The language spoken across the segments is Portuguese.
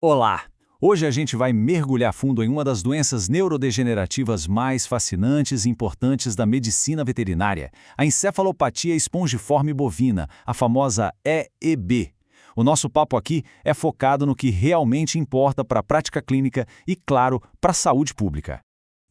Olá! Hoje a gente vai mergulhar fundo em uma das doenças neurodegenerativas mais fascinantes e importantes da medicina veterinária, a encefalopatia espongiforme bovina, a famosa EEB. O nosso papo aqui é focado no que realmente importa para a prática clínica e, claro, para a saúde pública.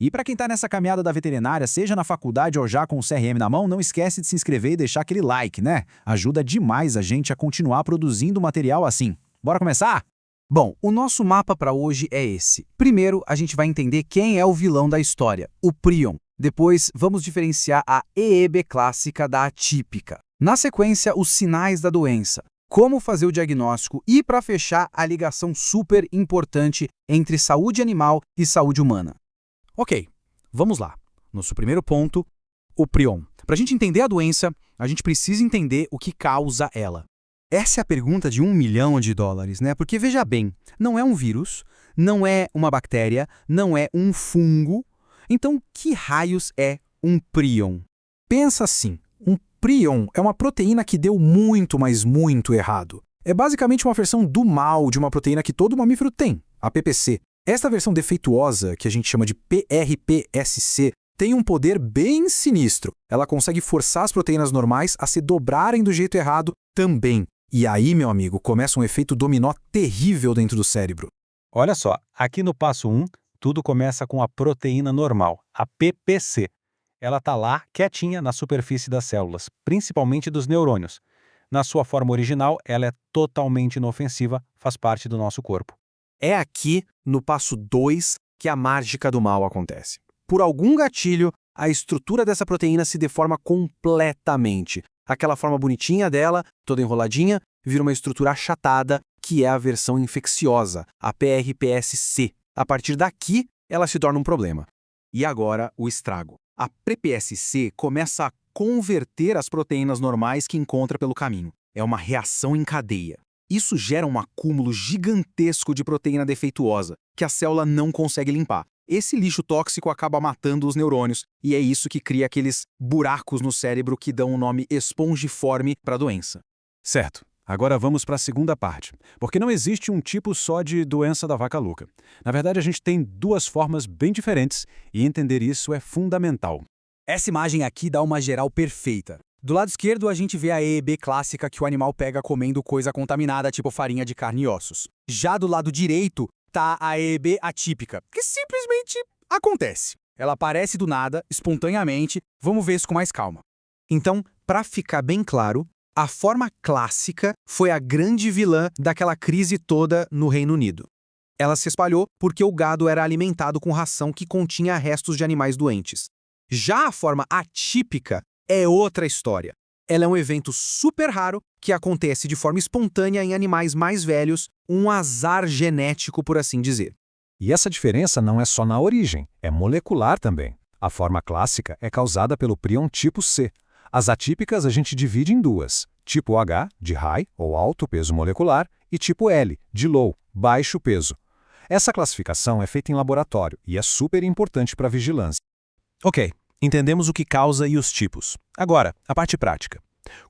E para quem está nessa caminhada da veterinária, seja na faculdade ou já com o CRM na mão, não esquece de se inscrever e deixar aquele like, né? Ajuda demais a gente a continuar produzindo material assim. Bora começar? Bom, o nosso mapa para hoje é esse. Primeiro, a gente vai entender quem é o vilão da história, o prion. Depois, vamos diferenciar a EEB clássica da atípica. Na sequência, os sinais da doença, como fazer o diagnóstico e, para fechar, a ligação super importante entre saúde animal e saúde humana. Ok, vamos lá. Nosso primeiro ponto, o prion. Para a gente entender a doença, a gente precisa entender o que causa ela. Essa é a pergunta de $1 milhão, né? Porque, veja bem, não é um vírus, não é uma bactéria, não é um fungo. Então, que raios é um prion? Pensa assim, um prion é uma proteína que deu muito, mas muito errado. É basicamente uma versão do mal de uma proteína que todo mamífero tem, a PPC. Esta versão defeituosa, que a gente chama de PRPSC, tem um poder bem sinistro. Ela consegue forçar as proteínas normais a se dobrarem do jeito errado também. E aí, meu amigo, começa um efeito dominó terrível dentro do cérebro. Olha só, aqui no passo 1, tudo começa com a proteína normal, a PPC. Ela está lá, quietinha, na superfície das células, principalmente dos neurônios. Na sua forma original, ela é totalmente inofensiva, faz parte do nosso corpo. É aqui, no passo 2, que a mágica do mal acontece. Por algum gatilho, a estrutura dessa proteína se deforma completamente. Aquela forma bonitinha dela, toda enroladinha, vira uma estrutura achatada, que é a versão infecciosa, a PRPSC. A partir daqui, ela se torna um problema. E agora, o estrago. A PPSC começa a converter as proteínas normais que encontra pelo caminho. É uma reação em cadeia. Isso gera um acúmulo gigantesco de proteína defeituosa, que a célula não consegue limpar. Esse lixo tóxico acaba matando os neurônios, e é isso que cria aqueles buracos no cérebro que dão o nome espongiforme para a doença. Certo. Agora vamos para a segunda parte, porque não existe um tipo só de doença da vaca louca. Na verdade, a gente tem duas formas bem diferentes, e entender isso é fundamental. Essa imagem aqui dá uma geral perfeita. Do lado esquerdo, a gente vê a EEB clássica que o animal pega comendo coisa contaminada, tipo farinha de carne e ossos. Já do lado direito, tá a EEB atípica, que simplesmente acontece. Ela aparece do nada, espontaneamente. Vamos ver isso com mais calma. Então, para ficar bem claro, a forma clássica foi a grande vilã daquela crise toda no Reino Unido. Ela se espalhou porque o gado era alimentado com ração que continha restos de animais doentes. Já a forma atípica é outra história. Ela é um evento super raro que acontece de forma espontânea em animais mais velhos, um azar genético, por assim dizer. E essa diferença não é só na origem, é molecular também. A forma clássica é causada pelo prion tipo C. As atípicas a gente divide em duas, tipo H, de high, ou alto peso molecular, e tipo L, de low, baixo peso. Essa classificação é feita em laboratório e é super importante para a vigilância. Ok, entendemos o que causa e os tipos. Agora, a parte prática.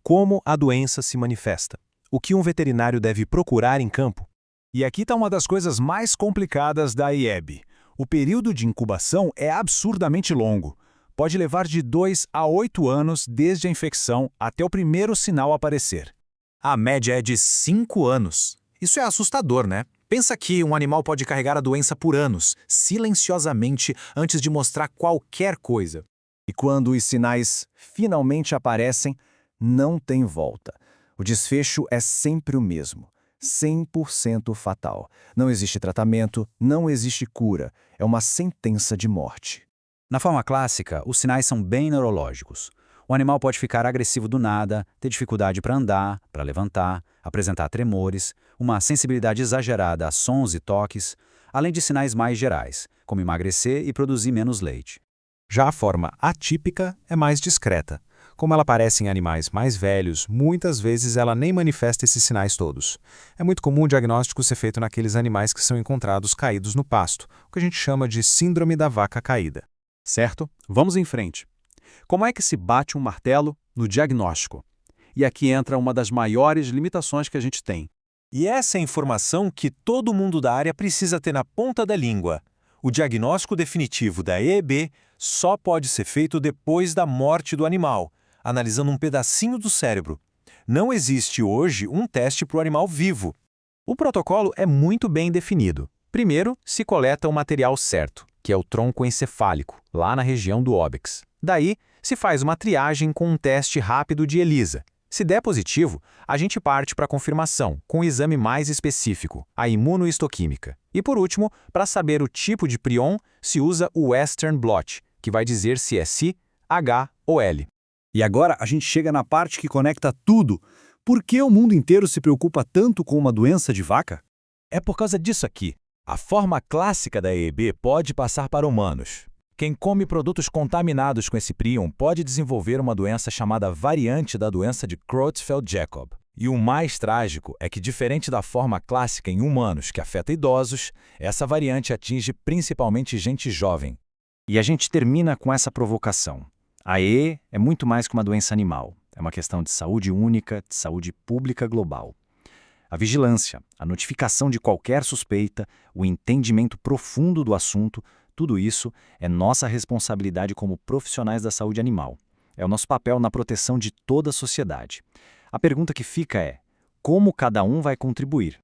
Como a doença se manifesta? O que um veterinário deve procurar em campo? E aqui está uma das coisas mais complicadas da IEB. O período de incubação é absurdamente longo. Pode levar de 2 a 8 anos desde a infecção até o primeiro sinal aparecer. A média é de 5 anos. Isso é assustador, né? Pensa que um animal pode carregar a doença por anos, silenciosamente, antes de mostrar qualquer coisa. E quando os sinais finalmente aparecem, não tem volta. O desfecho é sempre o mesmo, 100% fatal. Não existe tratamento, não existe cura. É uma sentença de morte. Na forma clássica, os sinais são bem neurológicos. O animal pode ficar agressivo do nada, ter dificuldade para andar, para levantar, apresentar tremores, uma sensibilidade exagerada a sons e toques, além de sinais mais gerais, como emagrecer e produzir menos leite. Já a forma atípica é mais discreta. Como ela aparece em animais mais velhos, muitas vezes ela nem manifesta esses sinais todos. É muito comum o diagnóstico ser feito naqueles animais que são encontrados caídos no pasto, o que a gente chama de síndrome da vaca caída. Certo? Vamos em frente. Como é que se bate um martelo no diagnóstico? E aqui entra uma das maiores limitações que a gente tem. E essa é a informação que todo mundo da área precisa ter na ponta da língua. O diagnóstico definitivo da EEB só pode ser feito depois da morte do animal, analisando um pedacinho do cérebro. Não existe hoje um teste para o animal vivo. O protocolo é muito bem definido. Primeiro, se coleta o material certo, que é o tronco encefálico, lá na região do óbix. Daí, se faz uma triagem com um teste rápido de ELISA. Se der positivo, a gente parte para a confirmação, com um exame mais específico, a imunohistoquímica. E por último, para saber o tipo de prion, se usa o Western blot, que vai dizer se é Si, H ou L. E agora a gente chega na parte que conecta tudo. Por que o mundo inteiro se preocupa tanto com uma doença de vaca? É por causa disso aqui. A forma clássica da EEB pode passar para humanos. Quem come produtos contaminados com esse prion pode desenvolver uma doença chamada variante da doença de Creutzfeldt-Jakob. E o mais trágico é que, diferente da forma clássica em humanos que afeta idosos, essa variante atinge principalmente gente jovem. E a gente termina com essa provocação. A EE é muito mais que uma doença animal. É uma questão de saúde única, de saúde pública global. A vigilância, a notificação de qualquer suspeita, o entendimento profundo do assunto, tudo isso é nossa responsabilidade como profissionais da saúde animal. É o nosso papel na proteção de toda a sociedade. A pergunta que fica é: como cada um vai contribuir?